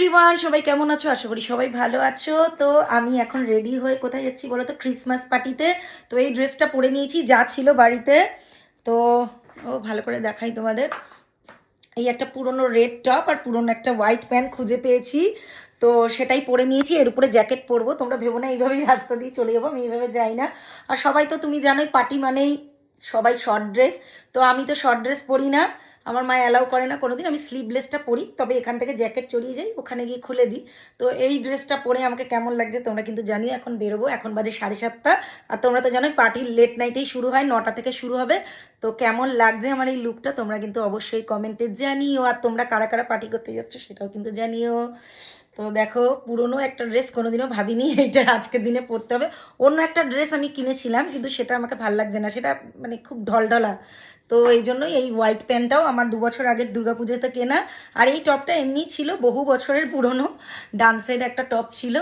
Everyone, সবাই কেমন আছো? আশা করি সবাই ভালো আছো। তো আমি এখন রেডি হয়ে কোথায় যাচ্ছি বলো তো? ক্রিসমাস পার্টিতে। তো এই ড্রেসটা পরে নিয়েছি যা ছিল বাড়িতে। তো ভালো করে দেখাই তোমাদের। এই একটা পুরনো রেড টপ আর পুরনো একটা হোয়াইট প্যান্ট খুঁজে পেয়েছি, তো সেটাই পরে নিয়েছি। এর উপরে জ্যাকেট পরবো। তোমরা ভেবো না এইভাবেই রাস্তা দিয়ে চলে যাবো, আমি এইভাবে যাই না। আর সবাই তো তুমি জানোই পার্টি মানেই সবাই শর্ট ড্রেস। তো আমি তো শর্ট ড্রেস পরি না, আমার মা অ্যালাউ করে না কোনোদিন। আমি স্লিভলেসটা পরি, তবে এখান থেকে জ্যাকেট চড়িয়ে যাই, ওখানে গিয়ে খুলে দিই। তো এই ড্রেসটা পরে আমাকে কেমন লাগছে তোমরা কিন্তু জানিও। এখন বেরোবো, এখন বাজে 7:30। আর তোমরা তো জানোই পার্টির লেট নাইটেই শুরু হয়, 9টা থেকে শুরু হবে। তো কেমন লাগছে আমার এই লুকটা তোমরা কিন্তু অবশ্যই কমেন্টে জানিও। আর তোমরা কারা কারা পার্টি করতে যাচ্ছ সেটাও কিন্তু জানিও। তো দেখো, পুরনো একটা ড্রেস কোনোদিনও ভাবিনি এইটা আজকের দিনে পরতে হবে। অন্য একটা ড্রেস আমি কিনেছিলাম, কিন্তু সেটা আমাকে ভাল লাগছে না, সেটা মানে খুব ঢলঢলা। তো এই জন্যই এই হোয়াইট প্যান্টটাও আমার 2 বছর আগের দুর্গাপুজোতে কেনা। আর এই টপটা এমনি ছিল বহু বছরের পুরনো, ডান্সের একটা টপ ছিল।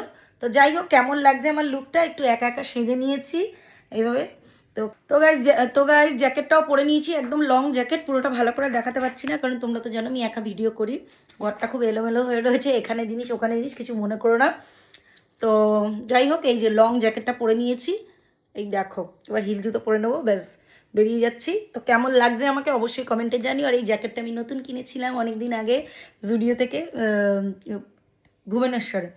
তো যাই হোক, কেমন লাগছে আমার লুকটা একটু একা একা সেজে নিয়েছি এইভাবে। তো তো গাইজ জ্যাকেটটাও পরে নিয়েছি, একদম লং জ্যাকেট। পুরোটা ভালো করে দেখাতে পারছি না, কারণ তোমরা তো জানো আমি একা ভিডিও করি। ঘরটা খুব এলোমেলো হয়ে রয়েছে, এখানে জিনিস ওখানে জিনিস, কিছু মনে করো না। তো যাই হোক, এই যে লং জ্যাকেটটা পরে নিয়েছি, এই দেখো। এবার হিল জুতো পরে নেবো, ব্যাস বেরিয়ে যাচ্ছি। তো কেমন লাগছে আমাকে অবশ্যই কমেন্টে জানিও। আর এই জ্যাকেটটা আমি নতুন কিনেছিলাম অনেক দিন আগে জুডিও থেকে, ভুবনেশ্বরে।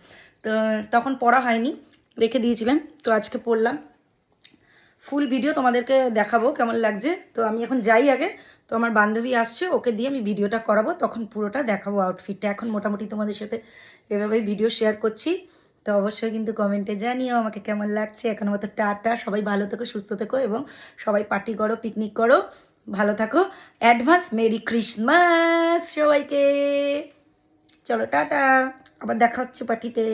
তো তখন পরা হয়নি, রেখে দিয়েছিলাম, তো আজকে পরলাম। ফুল ভিডিও তোমাদেরকে দেখাবো কেমন লাগছে। তো আমি এখন যাই আগে। তো আমার বান্ধবী আসছে, ওকে দিয়ে আমি ভিডিওটা করাবো, তখন পুরোটা দেখাবো আউটফিটটা। এখন মোটামুটি তোমাদের সাথে এভাবেই ভিডিও শেয়ার করছি। তো অবশ্যই কিন্তু কমেন্টে জানিও আমাকে কেমন লাগছে। এখন মতো টাটা, সবাই ভালো থেকো, সুস্থ থেকো, এবং সবাই পার্টি করো, পিকনিক করো, ভালো থাকো। অ্যাডভান্স মেরি ক্রিসমাস সবাইকে। চলো টাটা, আবার দেখা হচ্ছে পার্টিতে।